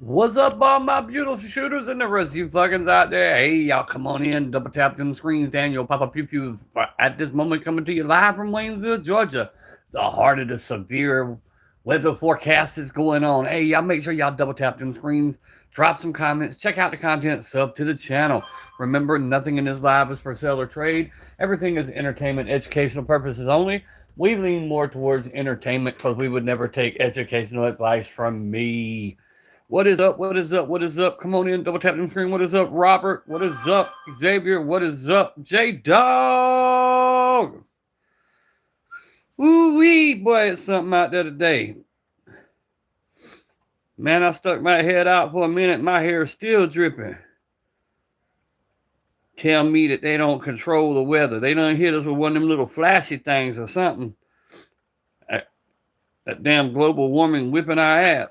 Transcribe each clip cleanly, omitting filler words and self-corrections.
What's up, all my beautiful shooters and the rest of you fuckers out there? Hey, y'all come on in, double tap them screens, Daniel, Papa Pew Pew. At this moment, coming to you live from Waynesville, Georgia. The heart of the severe weather forecast is going on. Hey, y'all make sure y'all double tap them screens, drop some comments, check out the content, sub to the channel. Remember, nothing in this live is for sale or trade. Everything is entertainment, educational purposes only. We lean more towards entertainment because we would never take educational advice from me. What is up? What is up? What is up? Come on in, double tap the screen. What is up, Robert? What is up, Xavier? What is up, J Dog? Ooh wee, boy, it's something out there today. Man, I stuck my head out for a minute. My hair is still dripping. Tell me that they don't control the weather. They done hit us with one of them little flashy things or something. That damn global warming whipping our ass.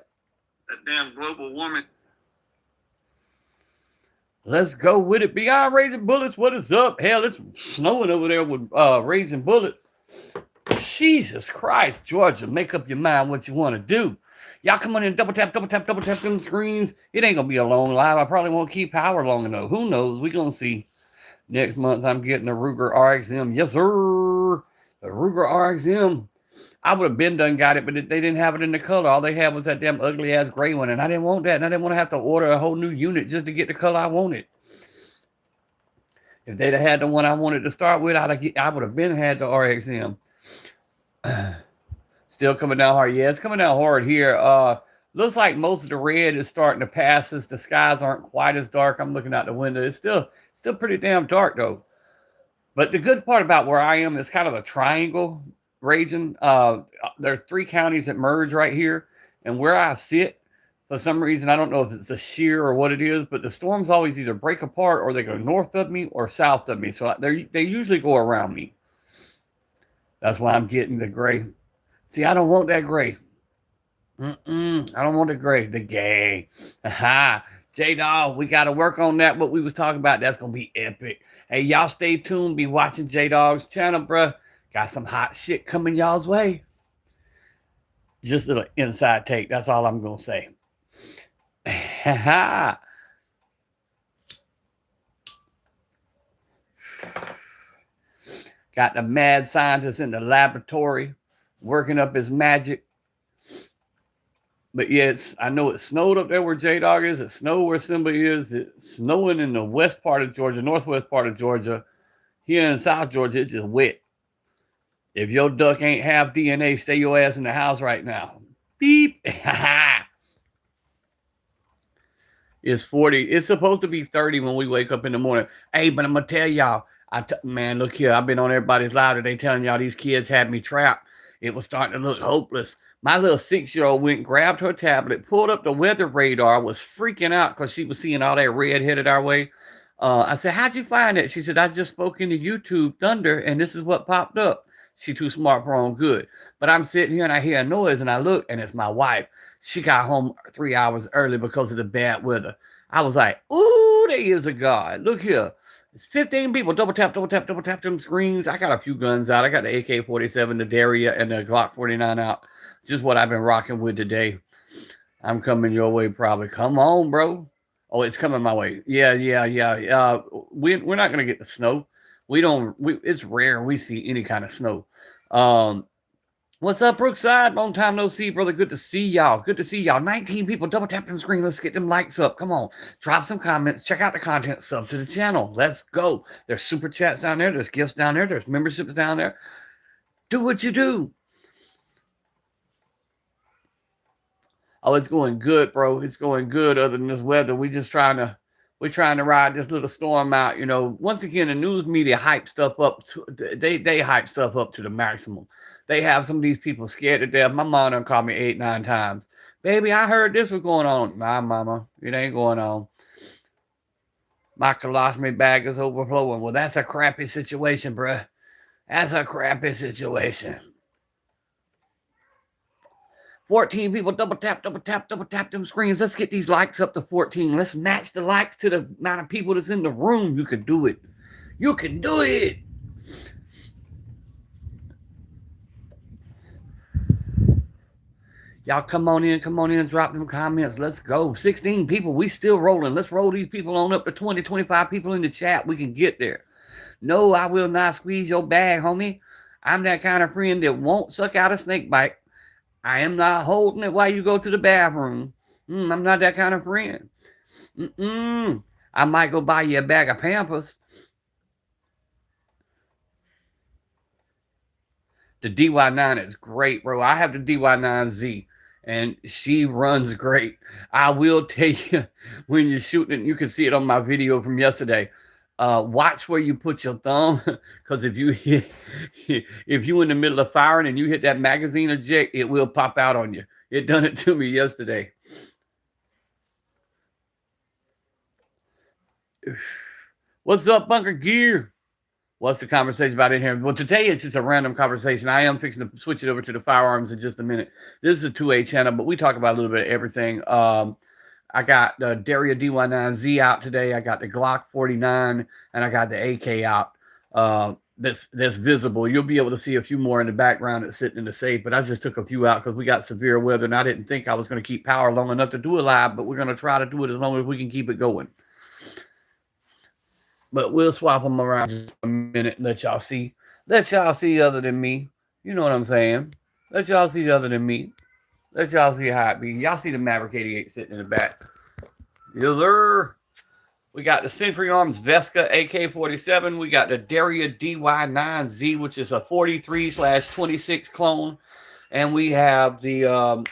That damn global warming. Let's go with it. Beyond Raising Bullets, what is up? Hell, it's snowing over there with Raising Bullets. Jesus Christ, Georgia, make up your mind what you want to do. Y'all come on in, double tap them screens. It ain't going to be a long live. I probably won't keep power long enough. Who knows? We're going to see. Next month, I'm getting a Ruger RXM. Yes, sir. The Ruger RXM. I would have been done got it, but they didn't have it in the color. All they had was that damn ugly ass gray one, and I didn't want that. And I didn't want to have to order a whole new unit just to get the color I wanted. If they'd have had the one I wanted to start with, I would have been had the RXM. Still coming down hard. Yeah, it's coming down hard here. Looks like most of the red is starting to pass us. The skies aren't quite as dark. I'm looking out the window. It's still pretty damn dark though. But the good part about where I am is kind of a triangle region. There's 3 counties that merge right here, and where I sit, for some reason, I don't know if it's a shear or what it is, but the storms always either break apart or they go north of me or south of me. So they usually go around me. That's why I'm getting the gray. See, I don't want that gray. I don't want the gray. The gay. Aha. J-Dog, we got to work on that. What we was talking about, that's going to be epic. Hey, y'all stay tuned. Be watching J-Dog's channel, bruh. Got some hot shit coming y'all's way. Just a little inside take. That's all I'm going to say. Got the mad scientist in the laboratory working up his magic. But yeah, I know it snowed up there where J-Dog is. It snowed where Simba is. It's snowing in the west part of Georgia, northwest part of Georgia. Here in South Georgia, it's just wet. If your duck ain't half DNA, stay your ass in the house right now. Beep. It's 40. It's supposed to be 30 when we wake up in the morning. Hey, but I'm going to tell y'all. Man, look here. I've been on everybody's live today telling y'all these kids had me trapped. It was starting to look hopeless. My little 6-year-old went, grabbed her tablet, pulled up the weather radar, was freaking out because she was seeing all that red headed our way. I said, how'd you find it? She said, I just spoke into YouTube Thunder, and this is what popped up. She too smart for her own good. But I'm sitting here, and I hear a noise, and I look, and it's my wife. She got home 3 hours early because of the bad weather. I was like, ooh, there is a God. Look here. It's 15 people. Double tap them screens. I got a few guns out. I got the AK-47, the Daria, and the Glock 49 out. Just what I've been rocking with today. I'm coming your way probably. Come on, bro. Oh, it's coming my way. Yeah. We're not going to get the snow. It's rare we see any kind of snow. What's up, Brookside? Long time no see, brother. Good to see y'all. 19 people. Double tap them screen. Let's get them likes up. Come on. Drop some comments. Check out the content. Sub to the channel. Let's go. There's super chats down there. There's gifts down there. There's memberships down there. Do what you do. Oh, it's going good, bro. It's going good other than this weather. We're trying to ride this little storm out. You know, once again, the news media hype stuff up. They hype stuff up to the maximum. They have some of these people scared to death. My mom done called me 8-9 times. Baby, I heard this was going on. Nah, mama, it ain't going on. My colostomy bag is overflowing. Well, that's a crappy situation, bruh. That's a crappy situation. 14 people, double tap them screens. Let's get these likes up to 14. Let's match the likes to the amount of people that's in the room. You can do it. You can do it. Y'all come on in, drop them comments. Let's go. 16 people. We still rolling. Let's roll these people on up to 20, 25 people in the chat. We can get there. No, I will not squeeze your bag, homie. I'm that kind of friend that won't suck out a snake bite. I am not holding it while you go to the bathroom. I'm not that kind of friend. I might go buy you a bag of Pampers. The DY9 is great, bro. I have the DY9Z, and she runs great. I will tell you, when you're shooting it, you can see it on my video from yesterday. Watch where you put your thumb, because if you in the middle of firing and you hit that magazine eject, it will pop out on you. It done it to me yesterday. What's up, Bunker Gear? What's the conversation about in here? Well, today it's just a random conversation. I am fixing to switch it over to the firearms in just a minute. This is a 2A channel, but we talk about a little bit of everything. I got the Daria DY9Z out today. I got the Glock 49, and I got the AK out. That's visible. You'll be able to see a few more in the background that's sitting in the safe, but I just took a few out because we got severe weather, and I didn't think I was going to keep power long enough to do it live, but we're going to try to do it as long as we can keep it going. But we'll swap them around just a minute and let y'all see. Let y'all see other than me. You know what I'm saying? Let y'all see other than me. Let y'all see how it be. Y'all see the Maverick 88 sitting in the back. Yes, sir. We got the Century Arms Vesca AK-47. We got the Daria DY9Z, which is a 43/26 clone. And we have the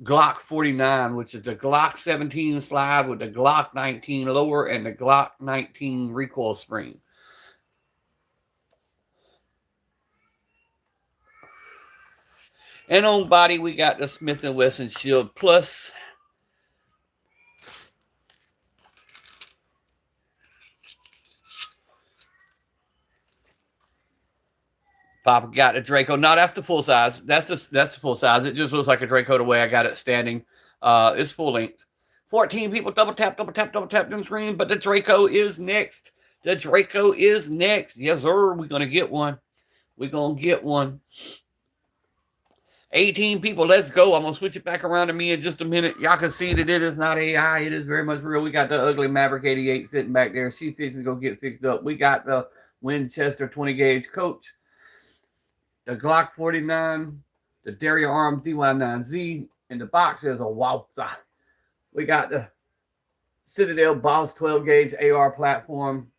Glock 49, which is the Glock 17 slide with the Glock 19 lower and the Glock 19 recoil spring. And on body, we got the Smith & Wesson Shield Plus. Papa got the Draco. No, that's the full size. That's the full size. It just looks like a Draco the way I got it standing. It's full length. 14 people double tap them screen, but the Draco is next. The Draco is next. Yes, sir. We're gonna get one. We're gonna get one. 18 people. Let's go. I'm gonna switch it back around to me in just a minute. Y'all can see that it is not AI. It is very much real. We got the ugly Maverick 88 sitting back there. She fixing to go get fixed up. We got the Winchester 20 gauge Coach. The Glock 49, the Daria Arms DY9Z, and the box is a Walther. We got the Citadel Boss 12 gauge AR platform.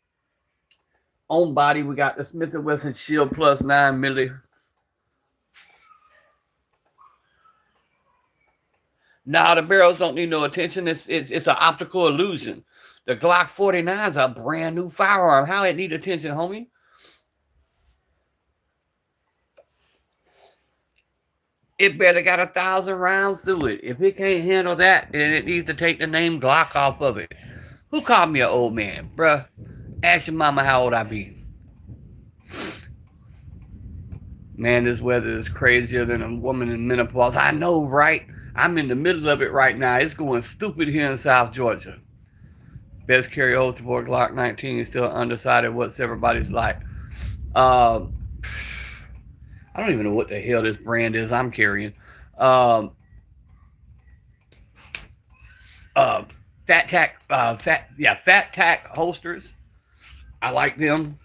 On body, we got the Smith & Wesson Shield Plus 9 milli. Nah, the barrels don't need no attention. It's an optical illusion. The Glock 49 is a brand new firearm. How it need attention, homie? It better got 1,000 rounds to it. If it can't handle that, then it needs to take the name Glock off of it. Who called me an old man, bruh? Ask your mama how old I be. Man, this weather is crazier than a woman in menopause. I know, right? I'm in the middle of it right now. It's going stupid here in South Georgia. Best carry holster for Glock 19 is still undecided what's everybody's like. I don't even know what the hell this brand is I'm carrying. Fat Tack holsters. I like them.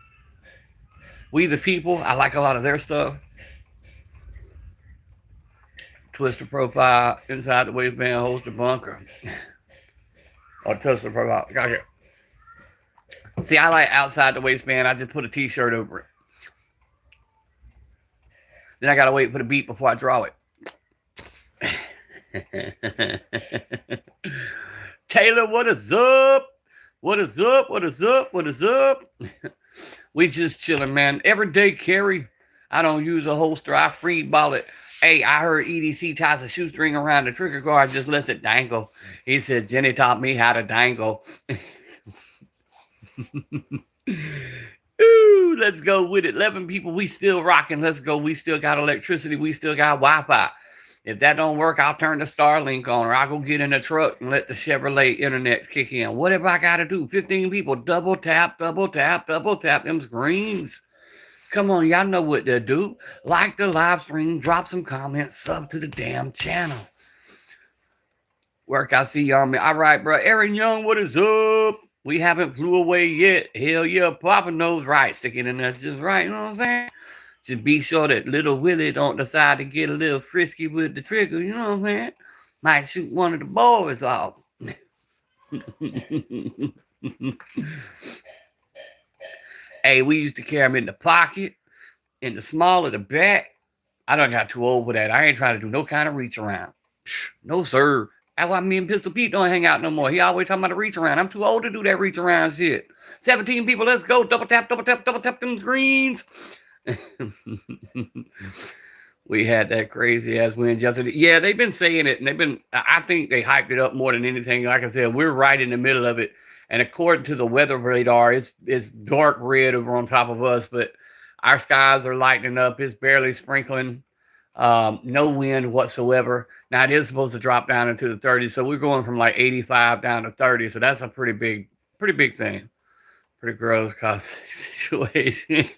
We the People. I like a lot of their stuff. Twister profile inside the waistband holster bunker. Or twister profile. Got it. See, I like outside the waistband. I just put a t-shirt over it. Then I gotta wait for the beat before I draw it. Taylor, what is up? What is up? What is up? What is up? We just chilling, man. Everyday carry. I don't use a holster. I free ball it. Hey, I heard EDC ties a shoestring around the trigger guard, just lets it dangle. He said, Jenny taught me how to dangle. Ooh, let's go with it. 11 people, we still rocking. Let's go. We still got electricity. We still got Wi-Fi. If that don't work, I'll turn the Starlink on, or I'll go get in the truck and let the Chevrolet internet kick in. Whatever I got to do. 15 people, double tap them screens. Come on, y'all know what to do. Like the live stream, drop some comments, sub to the damn channel. Work, I see y'all. All right, bro. Aaron Young, what is up? We haven't flew away yet. Hell yeah, Papa knows right. Sticking in there just right, you know what I'm saying? Just be sure that little Willie don't decide to get a little frisky with the trigger, you know what I'm saying? Might shoot one of the boys off. Hey, we used to carry them in the pocket, in the small of the back. I done got too old for that. I ain't trying to do no kind of reach around. No, sir. That's why me and Pistol Pete don't hang out no more. He always talking about the reach around. I'm too old to do that reach around shit. 17 people, let's go. Double tap them screens. We had that crazy ass win yesterday. Yeah, they've been saying it, and I think they hyped it up more than anything. Like I said, we're right in the middle of it. And according to the weather radar, it's dark red over on top of us, but our skies are lightening up. It's barely sprinkling. No wind whatsoever. Now it is supposed to drop down into the 30s, so we're going from like 85 down to 30. So that's a pretty big thing. Pretty gross cost situation.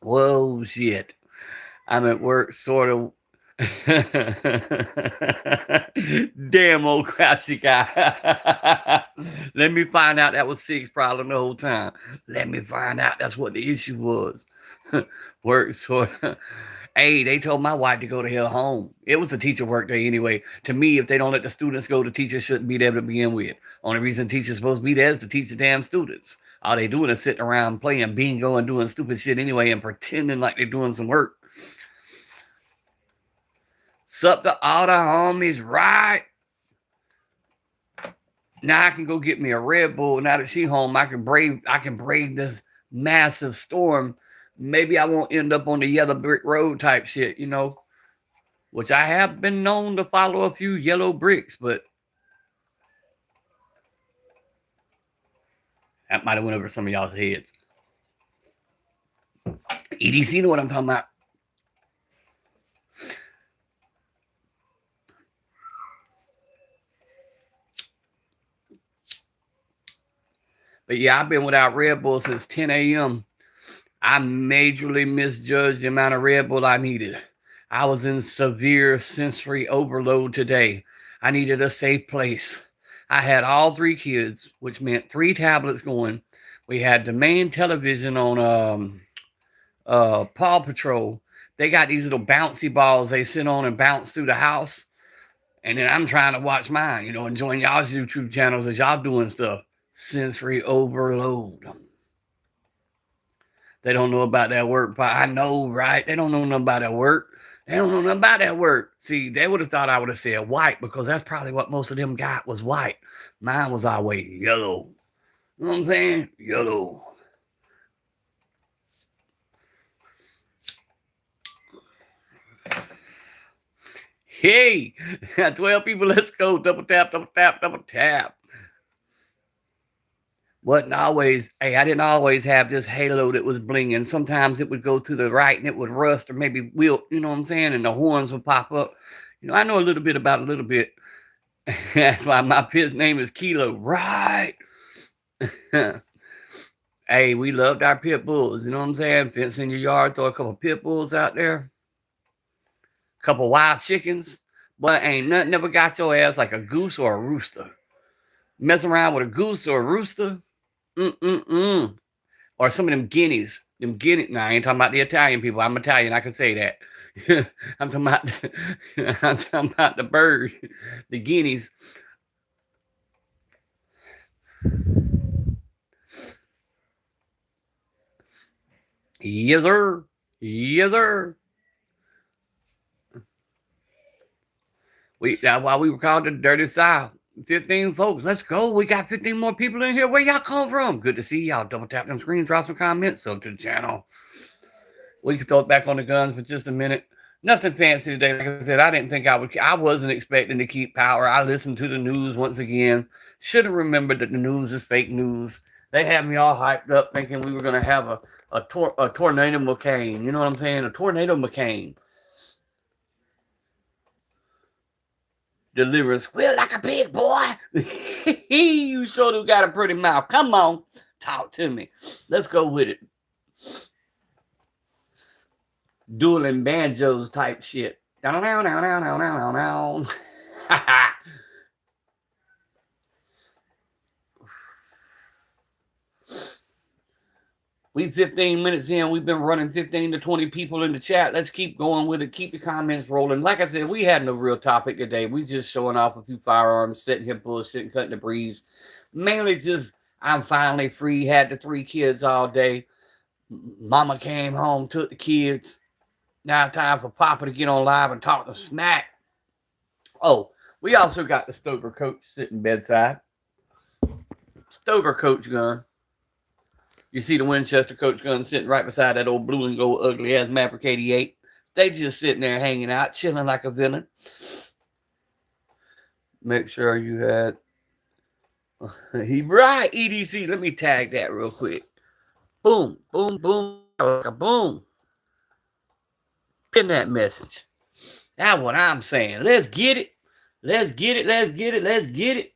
Whoa, shit. I'm at work, sort of. Damn old classic guy. Let me find out that was Sig's problem the whole time. Let me find out that's what the issue was. Work, sort of. Hey, they told my wife to go to hell home. It was a teacher work day anyway. To me, if they don't let the students go, the teachers shouldn't be there to begin with. Only reason teachers supposed to be there is to teach the damn students. All they doing is sitting around playing bingo and doing stupid shit anyway and pretending like they're doing some work. Sup to all the homies, right? Now I can go get me a Red Bull. Now that she's home, I can brave this massive storm. Maybe I won't end up on the yellow brick road type shit, you know, which I have been known to follow a few yellow bricks, but that might have went over some of y'all's heads. EDC know what I'm talking about. But yeah, I've been without Red Bull since 10 a.m. I majorly misjudged the amount of Red Bull I needed. I was in severe sensory overload today. I needed a safe place. I had all 3 kids, which meant 3 tablets going. We had the main television on Paw Patrol. They got these little bouncy balls they sit on and bounce through the house. And then I'm trying to watch mine, you know, enjoying y'all's YouTube channels as y'all doing stuff. Sensory overload. They don't know about that work. I know, right? They don't know nothing about that work. They don't know nothing about that work. See, they would have thought I would have said white because that's probably what most of them got was white. Mine was always yellow. You know what I'm saying? Yellow. Hey, 12 people, let's go. Double tap, double tap, double tap. Wasn't always, hey, I didn't always have this halo that was blinging. Sometimes it would go to the right and it would rust or maybe wilt, you know what I'm saying? And the horns would pop up. You know, I know a little bit about a little bit. That's why my pit's name is Kilo, right? Hey, we loved our pit bulls, you know what I'm saying? Fence in your yard, throw a couple pit bulls out there. A couple wild chickens. But ain't nothing never got your ass like a goose or a rooster. Mess around with a goose or a rooster. Or some of them guineas. Them guineas. Nah, I ain't talking about the Italian people. I'm Italian. I can say that. I'm talking about the bird. The guineas. Yes, sir. Yes, sir. That's why we were called the Dirty South. 15 folks. Let's go. We got 15 more people in here. Where y'all come from? Good to see y'all. Double tap them screens, drop some comments, sub to the channel. We can throw it back on the guns for just a minute. Nothing fancy today. Like I said, I didn't think I wasn't expecting to keep power. I listened to the news once again. Should have remembered that the news is fake news. They had me all hyped up thinking we were going to have a tornado McCain. You know what I'm saying? A tornado McCain. Deliver a squeal like a pig, boy. You sure do got a pretty mouth. Come on. Talk to me. Let's go with it. Dueling banjos type shit. Down, down, down, down, down, down, down. We 15 minutes in. We've been running 15 to 20 people in the chat. Let's keep going with it. Keep the comments rolling. Like I said, we had no real topic today. We just showing off a few firearms, sitting here bullshitting, cutting the breeze. Mainly just, I'm finally free. Had the 3 kids all day. Mama came home, took the kids. Now time for Papa to get on live and talk to smack. Oh, we also got the Stoker coach sitting bedside. Stoker coach gun. You see the Winchester coach gun sitting right beside that old blue and gold ugly ass Maverick 88. They just sitting there hanging out, chilling like a villain. Make sure you had. He right, EDC. Let me tag that real quick. Boom, boom, boom, like a boom. Pin that message. That's what I'm saying. Let's get it. Let's get it. Let's get it. Let's get it.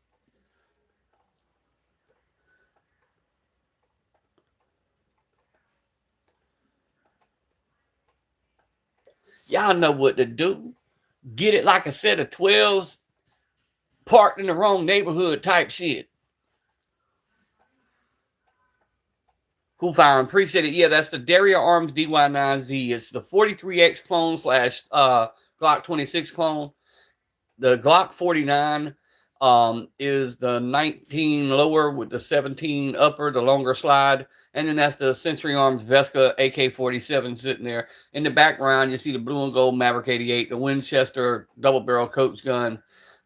Y'all know what to do. Get it like a set of 12s parked in the wrong neighborhood type shit. Cool firing. Appreciate it. Yeah, that's the Daria Arms DY9Z. It's the 43X clone slash Glock 26 clone. The Glock 49 is the 19 lower with the 17 upper, the longer slide. And then that's the Century Arms Vesca AK-47 sitting there. In the background, you see the blue and gold Maverick 88, the Winchester double barrel coach gun. A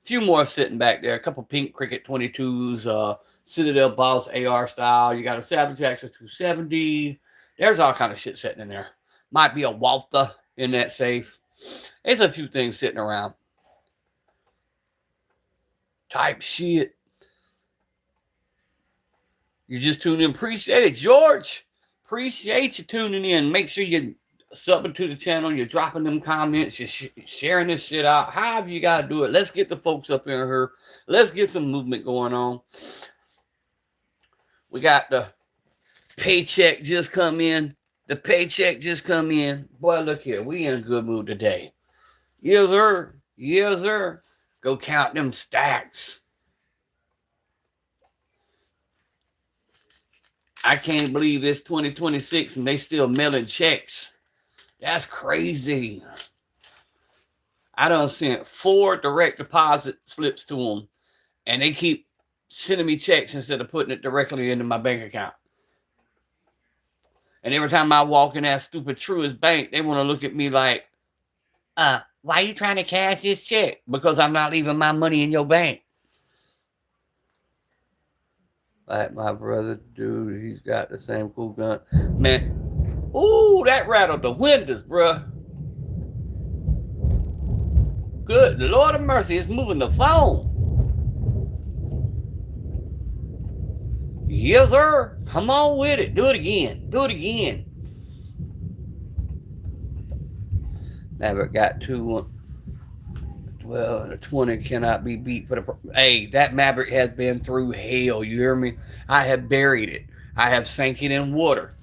few more sitting back there. A couple pink Cricket 22s, Citadel Boss AR style. You got a Savage Access 270. There's all kind of shit sitting in there. Might be a Walther in that safe. There's a few things sitting around. Type shit. You just tuned in. Appreciate it, George. Appreciate you tuning in. Make sure you're subbing to the channel. You're dropping them comments. You're sharing this shit out. However you got to do it. Let's get the folks up in here. Let's get some movement going on. We got the paycheck just come in. The paycheck just come in. Boy, look here. We in a good mood today. Yes, sir. Yes, sir. Go count them stacks. I can't believe it's 2026 and they still mailing checks. That's crazy. I done sent 4 direct deposit slips to them, and they keep sending me checks instead of putting it directly into my bank account. And every time I walk in that stupid Truist Bank, they want to look at me like, why are you trying to cash this check? Because I'm not leaving my money in your bank. Like my brother, dude, he's got the same cool gun. Man, ooh, that rattled the windows, bruh. Good Lord of mercy, it's moving the phone. Yes, sir. Come on with it. Do it again. Do it again. Never got 2. 12 and a 20 cannot be beat for the... Hey, that Maverick has been through hell. You hear me? I have buried it. I have sank it in water.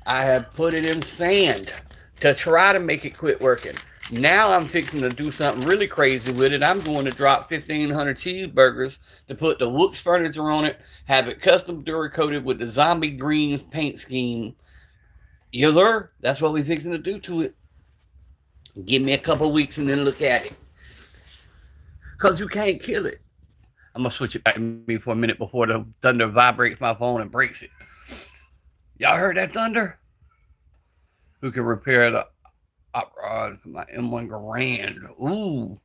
I have put it in sand to try to make it quit working. Now I'm fixing to do something really crazy with it. I'm going to drop 1,500 cheeseburgers to put the Wooks furniture on it, have it custom Duracoated with the zombie greens paint scheme. Yes, sir. That's what we're fixing to do to it. Give me a couple weeks and then look at it. Because you can't kill it. I'm going to switch it back to me for a minute before the thunder vibrates my phone and breaks it. Y'all heard that thunder? Who can repair the op rod for my M1 Grand? Ooh,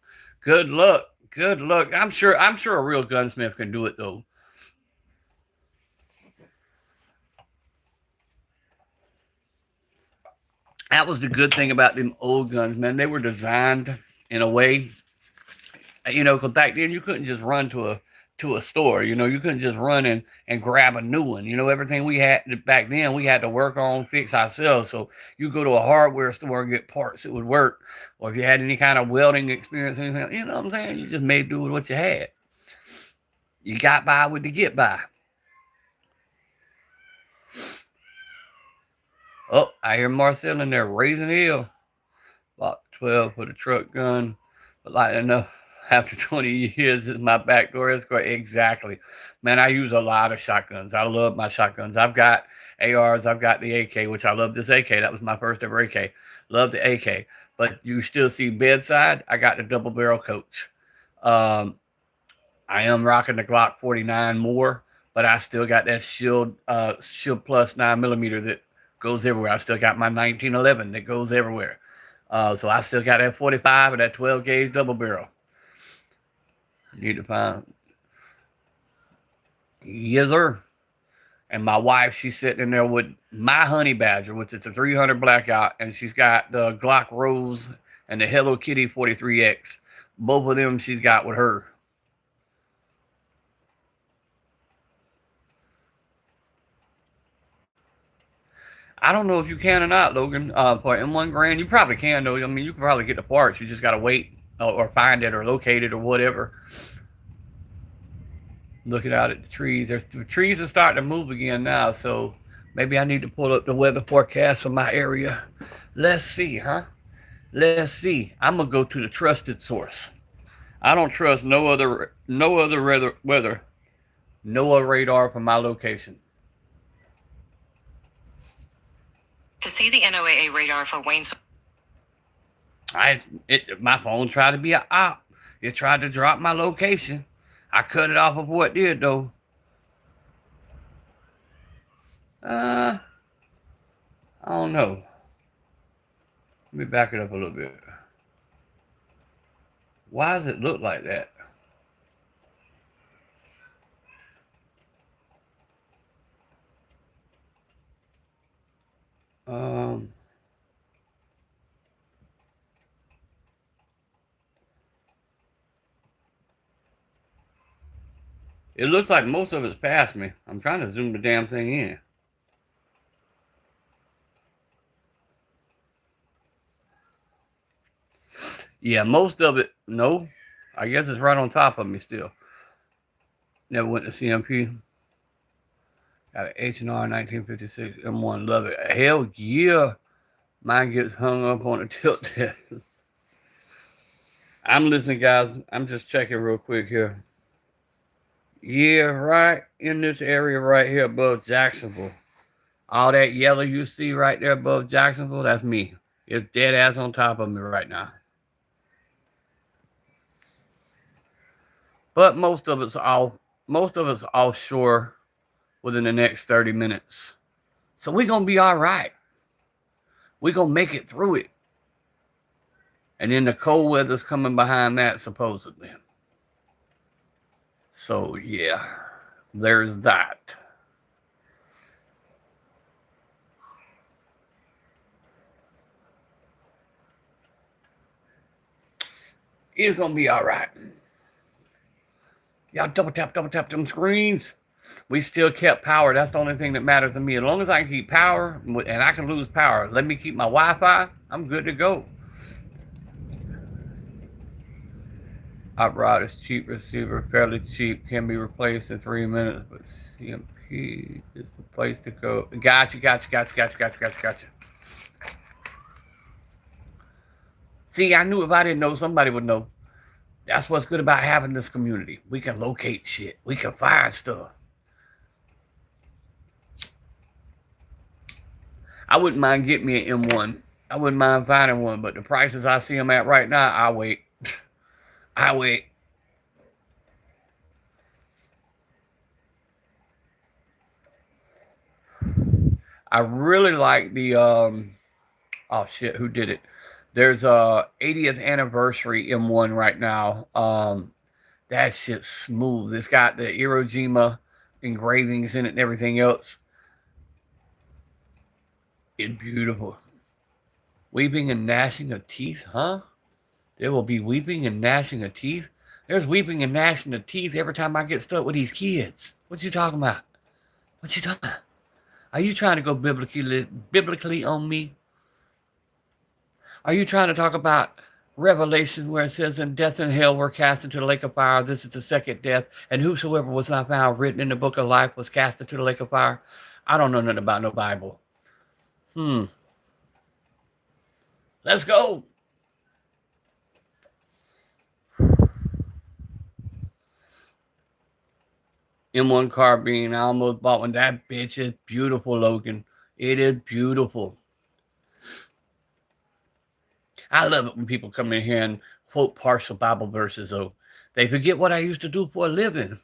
good luck. Good luck. I'm sure a real gunsmith can do it, though. That was the good thing about them old guns, man. They were designed in a way... You know, because back then you couldn't just run to a store. You know, you couldn't just run and grab a new one. You know, everything we had back then, we had to work on, fix ourselves. So you go to a hardware store and get parts that would work. Or if you had any kind of welding experience, anything, you know what I'm saying? You just made do with what you had. You got by with the get by. Oh, I hear Marcel in there raising hell. About 12 for the truck gun. But like enough, after 20 years is my backdoor escort. Exactly. Man, I use a lot of shotguns. I love my shotguns. I've got ARs. I've got the AK, which I love this AK. That was my first ever AK. Love the AK. But you still see bedside. I got the double barrel coach. Um, I am rocking the Glock 49 more, but I still got that Shield Plus 9mm that goes everywhere. I still got my 1911 that goes everywhere. So I still got that 45 and that 12 gauge double barrel. Need to find. Yes, sir. And my wife, she's sitting in there with my Honey Badger, which is a 300 blackout, and she's got the Glock Rose and the Hello Kitty 43X. Both of them she's got with her. I don't know if you can or not, Logan. For M1 Grand, you probably can though. I mean, you can probably get the parts. You just gotta wait or find it or locate it or whatever. Looking out at the trees, the trees are starting to move again now. So maybe I need to pull up the weather forecast for my area. Let's see, huh? Let's see. I'm gonna go to the trusted source. I don't trust no other weather, NOAA radar for my location. To see the NOAA radar for Waynesville. My phone tried to be an op. It tried to drop my location. I cut it off before it did, though. I don't know. Let me back it up a little bit. Why does it look like that? It looks like most of it's past me. I'm trying to zoom the damn thing in. Yeah, most of it, no. I guess it's right on top of me still. Never went to CMP. Got an H&R 1956 M1. Love it. Hell yeah. Mine gets hung up on a tilt test. I'm listening, guys. I'm just checking real quick here. Yeah, right in this area right here above Jacksonville. All that yellow you see right there above Jacksonville, that's me. It's dead ass on top of me right now. But most of it's offshore within the next 30 minutes. So we're going to be all right. We're going to make it through it. And then the cold weather's coming behind that, supposedly. So, yeah, there's that. It's going to be all right. Y'all double tap them screens. We still kept power. That's the only thing that matters to me. As long as I can keep power, and I can lose power, let me keep my Wi-Fi, I'm good to go. Hot rod is cheap, receiver fairly cheap, can be replaced in 3 minutes, but CMP is the place to go. Gotcha. See, I knew if I didn't know, somebody would know. That's what's good about having this community. We can locate shit. We can find stuff. I wouldn't mind getting me an M1. I wouldn't mind finding one, but the prices I see them at right now, I'll wait. I wait. I really like the oh shit, who did it? There's a 80th anniversary M1 right now. That shit's smooth. It's got the Iwo Jima engravings in it and everything else. It's beautiful. Weeping and gnashing of teeth, huh? There will be weeping and gnashing of teeth. There's weeping and gnashing of teeth every time I get stuck with these kids. What you talking about? What you talking about? Are you trying to go biblically on me? Are you trying to talk about Revelation where it says, "In death and hell were cast into the lake of fire. This is the second death. And whosoever was not found written in the book of life was cast into the lake of fire"? I don't know nothing about no Bible. Let's go. M1 carbine. I almost bought one. That bitch is beautiful, Logan. It is beautiful. I love it when people come in here and quote partial Bible verses, though. They forget what I used to do for a living.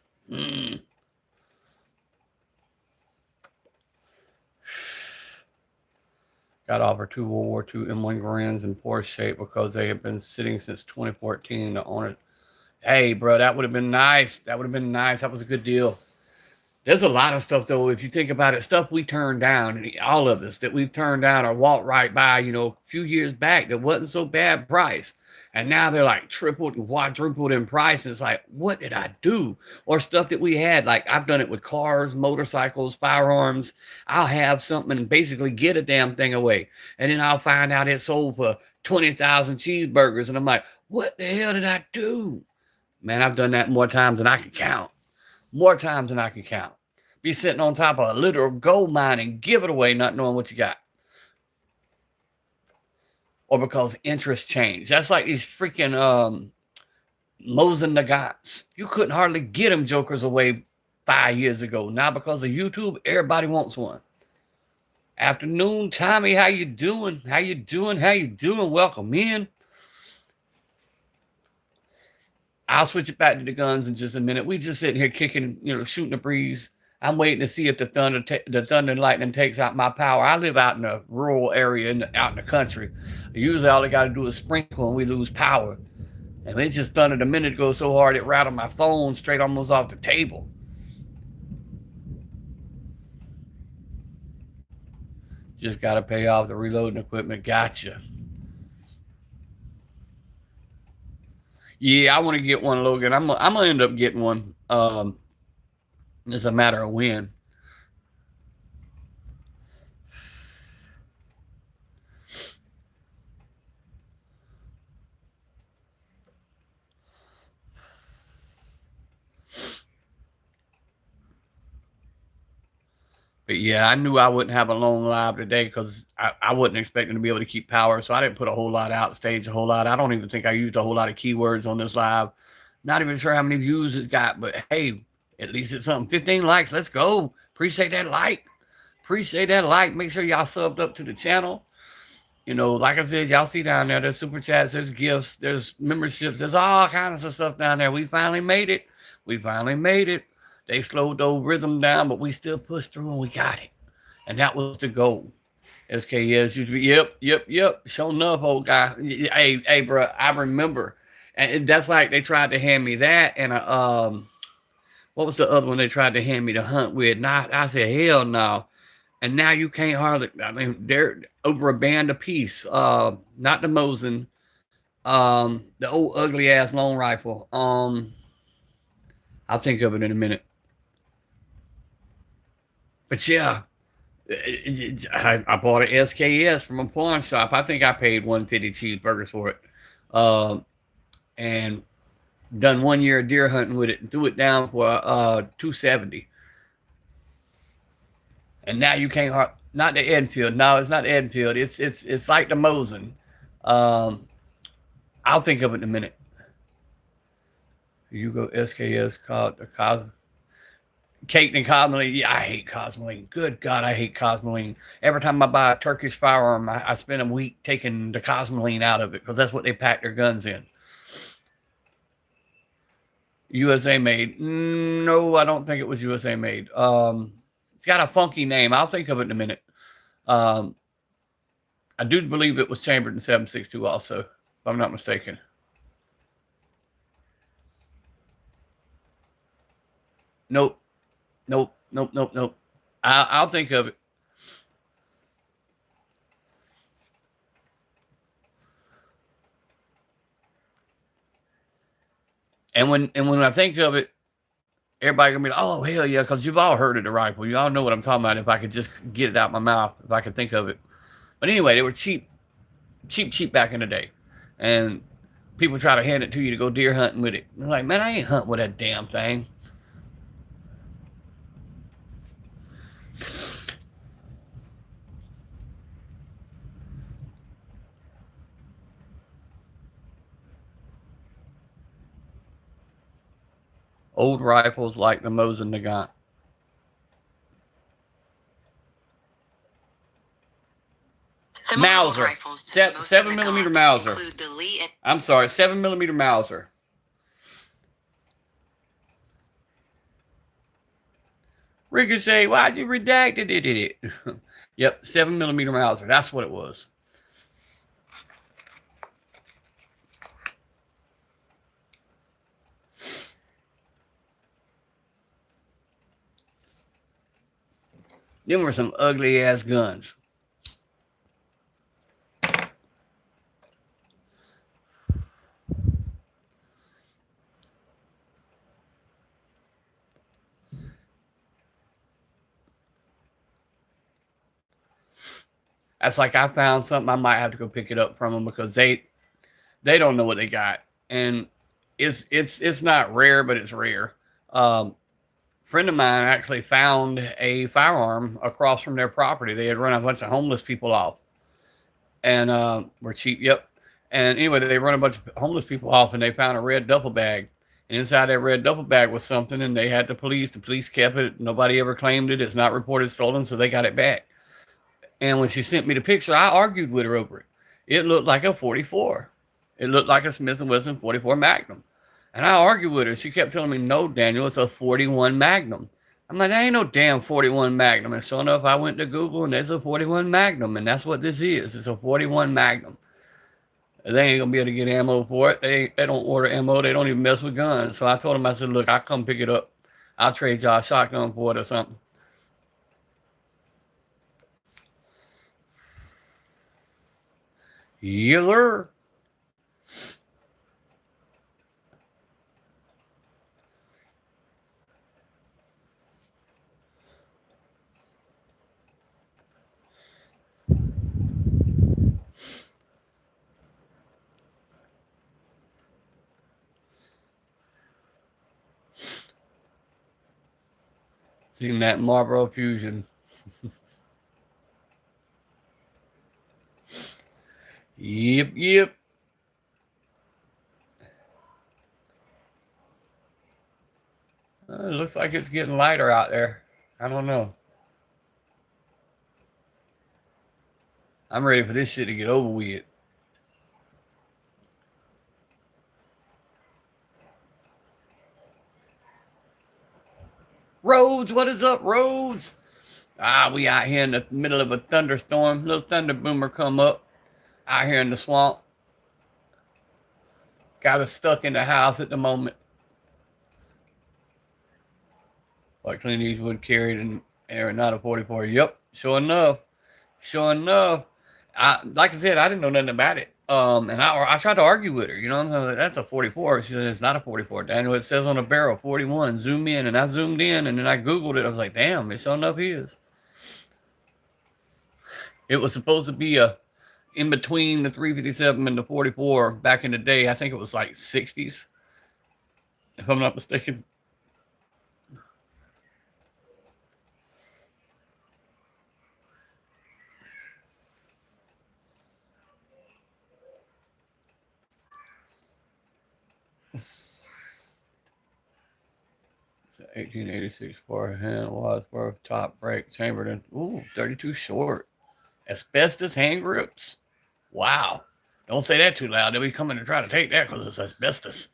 Got offered 2 World War II M1 Garands in poor shape because they have been sitting since 2014 to own it. Hey, bro, that would have been nice. That would have been nice. That was a good deal. There's a lot of stuff, though, if you think about it, stuff we turned down, all of us that we've turned down or walked right by, a few years back that wasn't so bad price. And now they're like tripled and quadrupled in price. And it's like, what did I do? Or stuff that we had, like I've done it with cars, motorcycles, firearms. I'll have something and basically get a damn thing away. And then I'll find out it sold for 20,000 cheeseburgers. And I'm like, what the hell did I do? Man, I've done that more times than I can count. More times than I can count. Be sitting on top of a literal gold mine and give it away not knowing what you got. Or because interest changed. That's like these freaking Mosin Nagants. You couldn't hardly get them jokers away 5 years ago. Now because of YouTube, everybody wants one. Afternoon, Tommy, how you doing? How you doing? How you doing? Welcome in. I'll switch it back to the guns in just a minute. We just sitting here kicking, shooting the breeze. I'm waiting to see if the thunder and lightning takes out my power. I live out in a rural area, out in the country. Usually all they got to do is sprinkle and we lose power. And it just thundered a minute ago so hard it rattled my phone straight almost off the table. Just got to pay off the reloading equipment. Gotcha. Yeah, I want to get one, Logan. I'm gonna end up getting one. It's a matter of when. But yeah, I knew I wouldn't have a long live today because I wasn't expecting to be able to keep power. So I didn't put a whole lot out, stage a whole lot. I don't even think I used a whole lot of keywords on this live. Not even sure how many views it's got, but hey, at least it's something. 15 likes. Let's go. Appreciate that like. Appreciate that like. Make sure y'all subbed up to the channel. Like I said, y'all see down there, there's super chats, there's gifts, there's memberships, there's all kinds of stuff down there. We finally made it. We finally made it. They slowed the rhythm down, but we still pushed through and we got it. And that was the goal. SKS used to be, yep. Sure enough, old guy. Hey, bro, I remember. And that's like they tried to hand me that and what was the other one they tried to hand me to hunt with? I said, hell no. And now you can't hardly, they're over a band apiece. Not the Mosin, the old ugly ass long rifle. I'll think of it in a minute. But yeah, I bought an SKS from a pawn shop. I think I paid 150 cheeseburgers for it. And done 1 year of deer hunting with it and threw it down for 270. And now you can't not the Enfield. No, it's not Enfield. It's like the Mosin. I'll think of it in a minute. You go SKS called the Cosmo. Cake and Cosmoline. Yeah, I hate Cosmoline. Good God, I hate Cosmoline. Every time I buy a Turkish firearm, I spend a week taking the Cosmoline out of it because that's what they pack their guns in. USA made. No, I don't think it was USA made. It's got a funky name. I'll think of it in a minute. I do believe it was chambered in 7.62 also, if I'm not mistaken. Nope. I'll think of it. And when I think of it, everybody gonna be like, oh hell yeah, because you've all heard of the rifle. You all know what I'm talking about. If I could just get it out my mouth, if I could think of it. But anyway, they were cheap back in the day, and people try to hand it to you to go deer hunting with it. They're like, man, I ain't hunting with that damn thing. Old rifles like the Mosin Nagant. Mauser. 7mm Mauser. I'm sorry, 7mm Mauser. Ricochet, why'd you redact it? Yep, 7mm Mauser. That's what it was. Them were some ugly ass guns. That's like I found something, I might have to go pick it up from them because they don't know what they got, and it's not rare, but it's rare. Friend of mine actually found a firearm across from their property. They had run a bunch of homeless people off, and were cheap. Yep. And anyway, they run a bunch of homeless people off, and they found a red duffel bag. And inside that red duffel bag was something, and they had the police. The police kept it. Nobody ever claimed it. It's not reported stolen, so they got it back. And when she sent me the picture, I argued with her over it. It looked like a 44. It looked like a Smith & Wesson 44 Magnum. And I argued with her. She kept telling me, no, Daniel, it's a 41 Magnum. I'm like, there ain't no damn 41 Magnum. And sure enough, I went to Google, and there's a 41 Magnum. And that's what this is. It's a 41 Magnum. They ain't going to be able to get ammo for it. They don't order ammo. They don't even mess with guns. So I told them, I said, look, I'll come pick it up. I'll trade y'all a shotgun for it or something. Yeller. Seen that Marlboro Fusion. Yep. It looks like it's getting lighter out there. I don't know. I'm ready for this shit to get over with. Rhodes, what is up, Rhodes? We out here in the middle of a thunderstorm. Little thunder boomer come up. Out here in the swamp. Got us stuck in the house at the moment. Like Clint Eastwood carried an air, not a 44. Yep, sure enough. Like I said, I didn't know nothing about it. And I tried to argue with her. You know, that's a 44. She said it's not a 44. Daniel, it says on the barrel 41. Zoom in, and I zoomed in, and then I googled it. I was like, damn, it sure enough is. It was supposed to be in between the 357 and the 44 back in the day. I think it was like 60s, if I'm not mistaken. It's 1886 forehand, Wadsworth, top break, Chamberlain. Ooh, 32 short. Asbestos hand grips. Wow. Don't say that too loud. They'll be coming to try to take that because it's asbestos.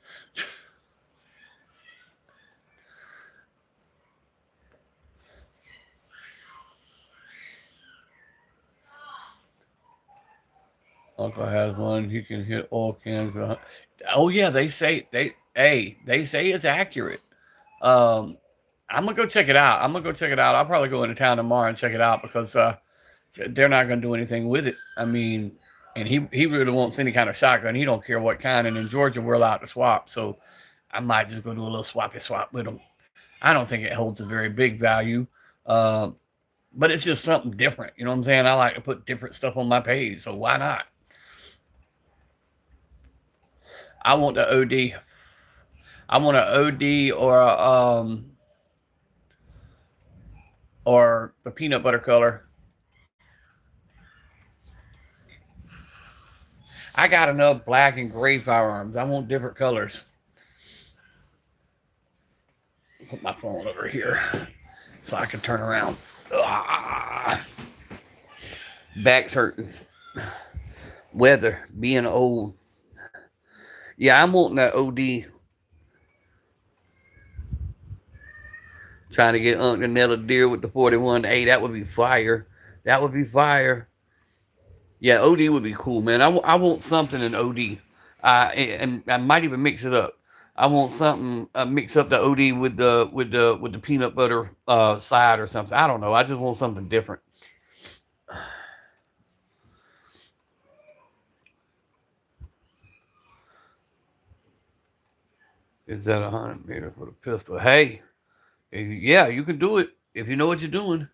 Uncle has one. He can hit oil cans. Oh yeah, they say it's accurate. I'm gonna go check it out. I'll probably go into town tomorrow and check it out because they're not gonna do anything with it. I mean, and he really wants any kind of shotgun. He don't care what kind. And in Georgia, we're allowed to swap, so I might just go do a little swappy swap with them. I don't think it holds a very big value, but it's just something different. You know what I'm saying? I like to put different stuff on my page, so why not? I want the OD. I want an OD or the peanut butter color. I got enough black and gray firearms. I want different colors. put my phone over here so I can turn around. Back's hurting. Weather, being old. Yeah, I'm wanting that OD. Trying to get Unc to nail a deer with the 41A. That would be fire. That would be fire. Yeah, OD would be cool, man. I want something in OD. And I might even mix it up. I want something mix up the OD with the peanut butter side or something. I don't know. I just want something different. Is that 100 meters with a pistol? Hey, yeah, you can do it if you know what you're doing.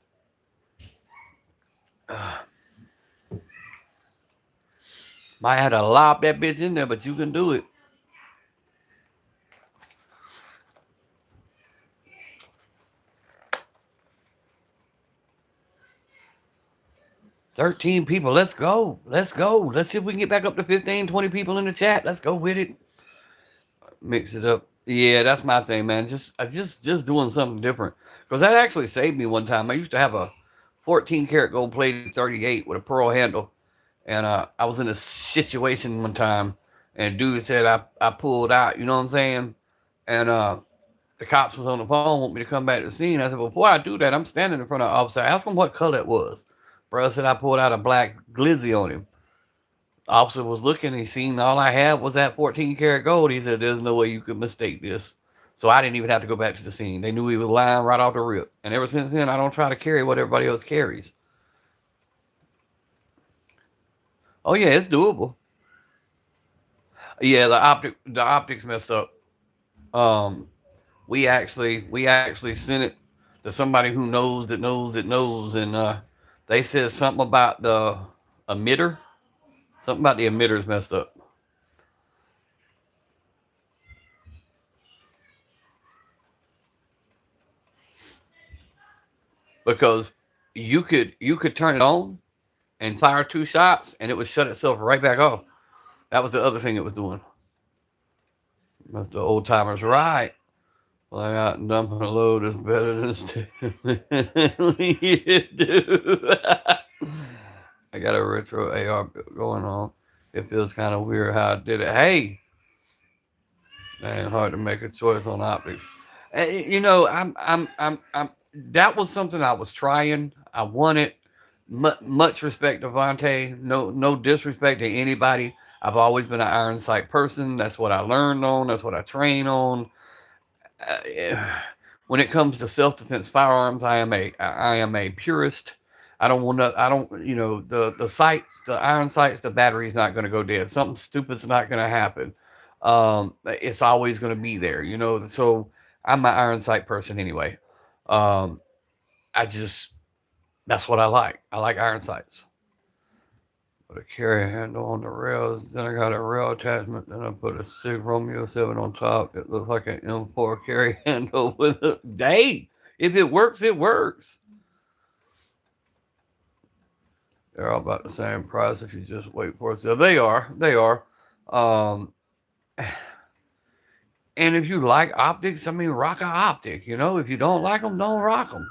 Might have to lob that bitch in there, but you can do it. $13 people. Let's go. Let's go. Let's see if we can get back up to 15, 20 people in the chat. Let's go with it. Mix it up. Yeah, that's my thing, man. Just doing something different. Because that actually saved me one time. I used to have a 14 karat gold plated 38 with a pearl handle. And I was in a situation one time, and dude said I pulled out, you know what I'm saying? And the cops was on the phone, want me to come back to the scene. I said, before I do that, I'm standing in front of the officer. Ask him what color it was. Bro said I pulled out a black glizzy on him. The officer was looking, he seen all I had was that 14 karat gold. He said, there's no way you could mistake this. So I didn't even have to go back to the scene. They knew he was lying right off the rip. And ever since then, I don't try to carry what everybody else carries. Oh yeah, it's doable. Yeah, the optics messed up. We actually sent it to somebody who knows, and they said something about the emitter. Something about the emitters messed up. Because you could turn it on and fire 2 shots and it would shut itself right back off. That was the other thing it was doing. That's the old timers, right? Well, I got dumping a load is better than stealing. You do. I got a retro AR going on. It feels kind of weird how I did it. Hey, man, hard to make a choice on optics. You know, I'm. That was something I was trying. I wanted. Much respect to Vontae. No disrespect to anybody. I've always been an iron sight person. That's what I learned on. That's what I train on. When it comes to self defense firearms, I am a purist. I don't want to. I don't. You know, the sights, the iron sights, the battery's not going to go dead. Something stupid's not going to happen. It's always going to be there. You know. So I'm an iron sight person anyway. Um, I just that's what I like. I like iron sights. Put a carry handle on the rails. Then I got a rail attachment. Then I put a Sig Romeo 7 on top. It looks like an M4 carry handle with a day. If it works, it works. They're all about the same price if you just wait for it. So they are. They are. Um, and if you like optics, I mean, rock an optic. You know, if you don't like them, don't rock them.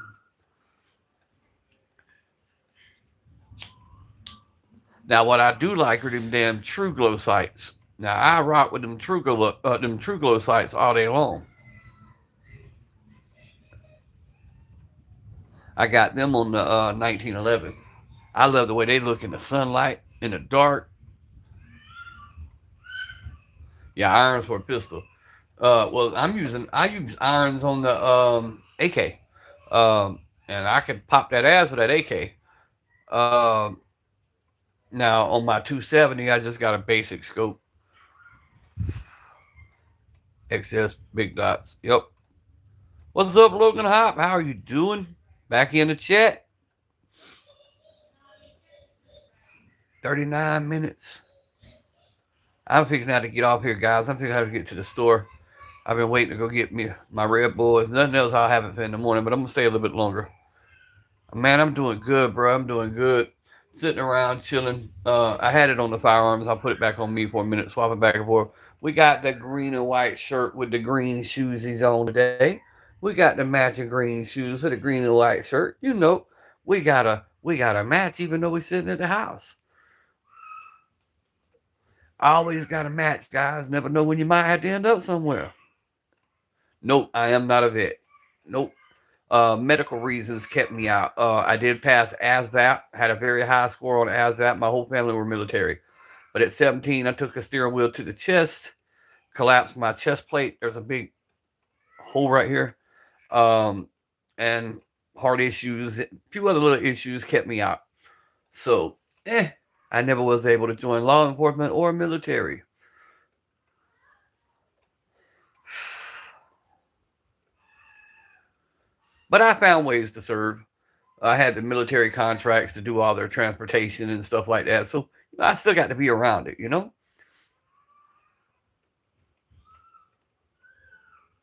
Now, what I do like are them damn True Glow sights. Now, I rock with them True Glow sights all day long. I got them on the 1911. I love the way they look in the sunlight, in the dark. Yeah, irons for a pistol. Well, I use irons on the AK, and I can pop that ass with that AK. Um, Now on my 270, I just got a basic scope. XS big dots. Yep. What's up, Logan Hop? How are you doing? Back in the chat. 39 minutes. I'm fixing how to get off here, guys. I'm fixing how to get to the store. I've been waiting to go get me my Red Bull. If nothing else, I'll have it for in the morning, but I'm gonna stay a little bit longer. Man, I'm doing good, bro. I'm doing good. Sitting around chilling. I had it on the firearms. I'll put it back on me for a minute, swap it back and forth. We got the green and white shirt with the green shoes he's on today. We got the matching green shoes for the green and white shirt. You know, we gotta match even though we sitting at the house. Always gotta match, guys. Never know when you might have to end up somewhere. Nope, I am not a vet. Nope. Medical reasons kept me out. I did pass ASVAB, had a very high score on ASVAB. My whole family were military. But at 17, I took a steering wheel to the chest, collapsed my chest plate. There's a big hole right here. And heart issues, a few other little issues kept me out. So, I never was able to join law enforcement or military. But I found ways to serve. I had the military contracts to do all their transportation and stuff like that. So I still got to be around it, you know?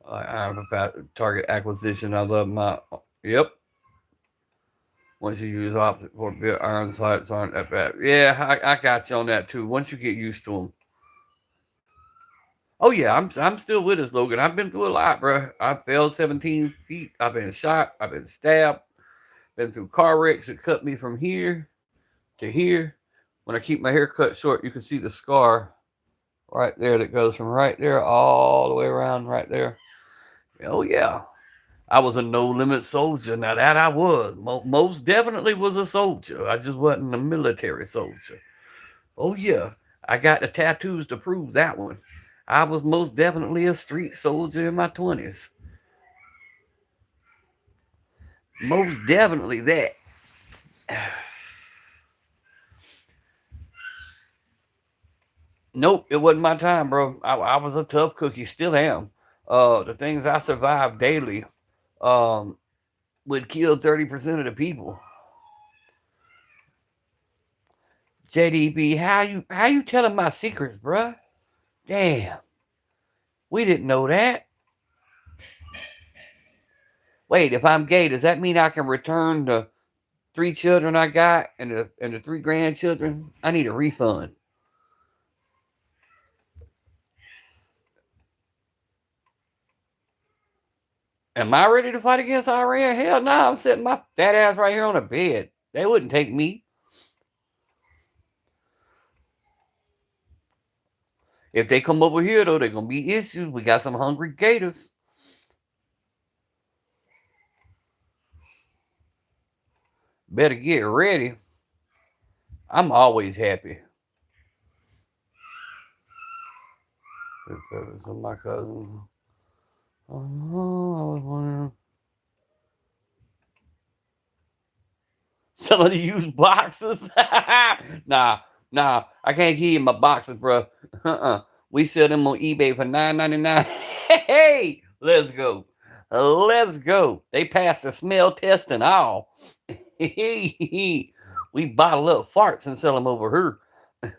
I'm about target acquisition. I love my. Yep. Once you use optic for bit, iron sights aren't that bad. Yeah, I got you on that too. Once you get used to them. Oh yeah, I'm still with us, Logan. I've been through a lot, bro. I fell 17 feet. I've been shot. I've been stabbed. Been through car wrecks that cut me from here to here. When I keep my hair cut short, you can see the scar right there that goes from right there all the way around right there. Oh yeah, I was a no limit soldier. Now that I was most definitely was a soldier. I just wasn't a military soldier. Oh yeah, I got the tattoos to prove that one. I was most definitely a street soldier in my 20s. Most definitely that. Nope, it wasn't my time, bro. I was a tough cookie, still am. The things I survived daily um, would kill 30% of the people. JDB, how you telling my secrets, bruh? Damn, we didn't know that. Wait, if I'm gay, does that mean I can return the 3 children I got and the 3 grandchildren? I need a refund. Am I ready to fight against Iran? Hell no, I'm sitting my fat ass right here on the bed. They wouldn't take me. If they come over here, though, they're going to be issues. We got some hungry gators. Better get ready. I'm always happy. My cousin. Some of the used boxes. Nah, I can't give you my boxes, bro. We sell them on eBay for $9.99. Hey, let's go. Let's go. They passed the smell test and all. We bottle up farts and sell them over here.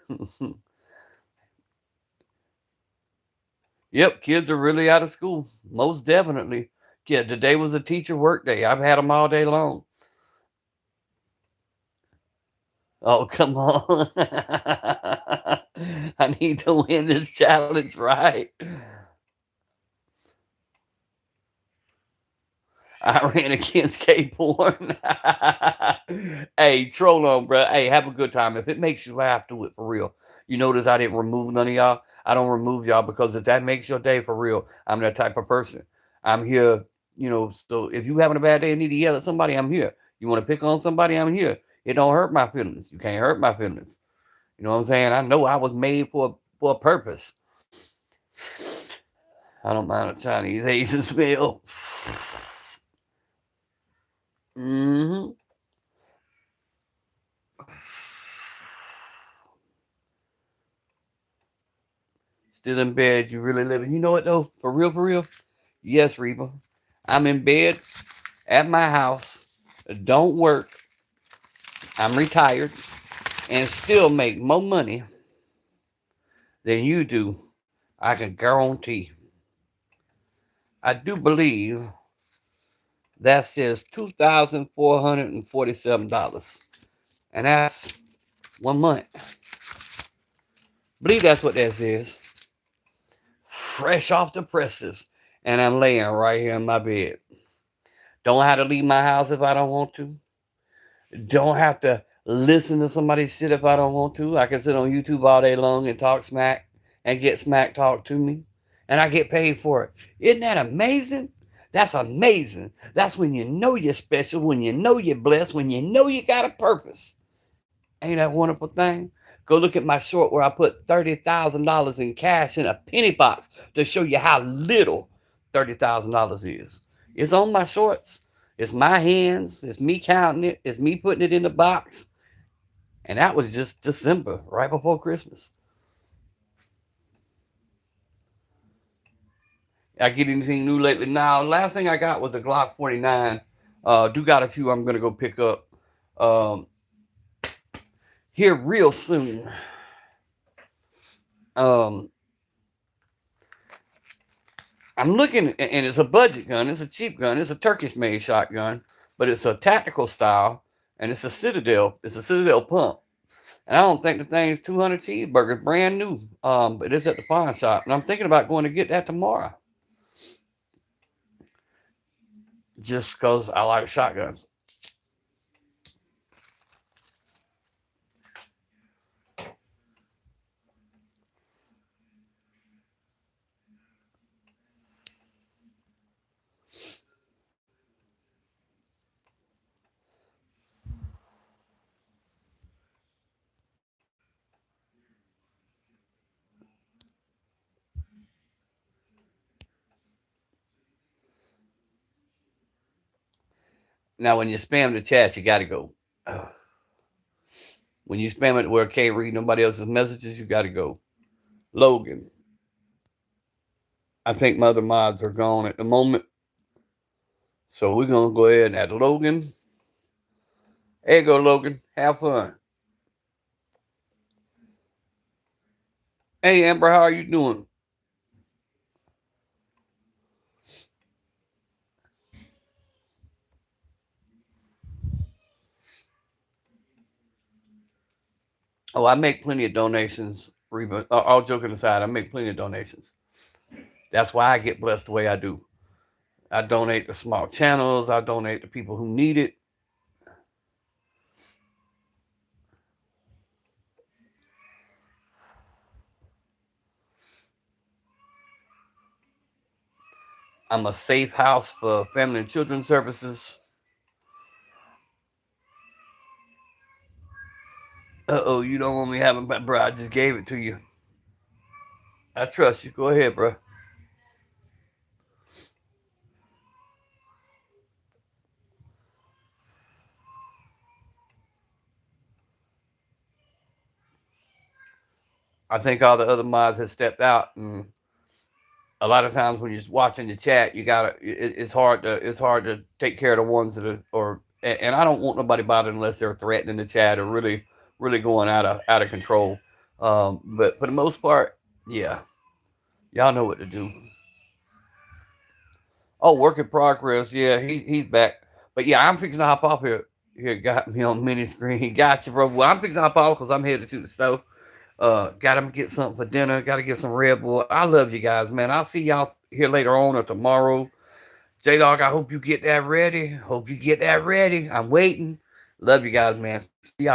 Yep, kids are really out of school. Most definitely. Yeah, today was a teacher work day. I've had them all day long. Oh, come on. I need to win this challenge, right? I ran against gay porn. Hey, troll on, bro. Hey, have a good time. If it makes you laugh, do it for real. You notice I didn't remove none of y'all. I don't remove y'all because if that makes your day for real, I'm that type of person. I'm here, so if you having a bad day and need to yell at somebody, I'm here. You want to pick on somebody, I'm here. It don't hurt my feelings. You can't hurt my feelings. You know what I'm saying? I know I was made for a purpose. I don't mind a Chinese Asian smell. Mm-hmm. Still in bed. You really living. You know what though? For real, for real. Yes, Reba. I'm in bed at my house. Don't work. I'm retired and still make more money than you do. I can guarantee. I do believe that says $2,447. And that's 1 month. Believe that's what that says. Fresh off the presses. And I'm laying right here in my bed. Don't have to leave my house if I don't want to. Don't have to listen to somebody sit if I don't want to. I can sit on YouTube all day long and talk smack and get smack talked to me. And I get paid for it. Isn't that amazing? That's amazing. That's when you know you're special, when you know you're blessed, when you know you got a purpose. Ain't that a wonderful thing? Go look at my short where I put $30,000 in cash in a penny box to show you how little $30,000 is. It's on my shorts. It's my hands. It's me counting it. It's me putting it in the box. And that was just December, right before Christmas. I get anything new lately? Now, last thing I got was a Glock 49. Do got a few I'm gonna go pick up here real soon. I'm looking, and it's a budget gun. It's a cheap gun. It's a Turkish-made shotgun, but it's a tactical style, and it's a Citadel. It's a Citadel pump. And I don't think the thing's 200 cheeseburgers, brand new. But it's at the pawn shop, and I'm thinking about going to get that tomorrow. Just because I like shotguns. Now, when you spam the chat, you got to go. When you spam it where it can't read nobody else's messages, you got to go. Logan. I think my other mods are gone at the moment. So we're going to go ahead and add Logan. There you go, Logan. Have fun. Hey, Amber, how are you doing? Oh, I make plenty of donations, Reba. All joking aside, I make plenty of donations. That's why I get blessed the way I do. I donate to small channels. I donate to people who need it. I'm a safe house for family and children services. Uh-oh, you don't want me having my bro. I just gave it to you. I trust you. Go ahead, bro. I think all the other mods have stepped out, and a lot of times when you're watching the chat, you gotta. It's hard to take care of the ones that are, or and I don't want nobody bothering unless they're threatening the chat or really going out of control. But for the most part, yeah, y'all know what to do. Oh, work in progress. Yeah, he's back. But yeah, I'm fixing to hop off here. Here, got me on mini screen. Gotcha, bro. Well, I'm fixing to hop off because I'm headed to the stove. Gotta get something for dinner. Gotta get some Red Bull. I love you guys, man. I'll see y'all here later on or tomorrow. J Dog, I hope you get that ready. Hope you get that ready. I'm waiting. Love you guys, man. See y'all.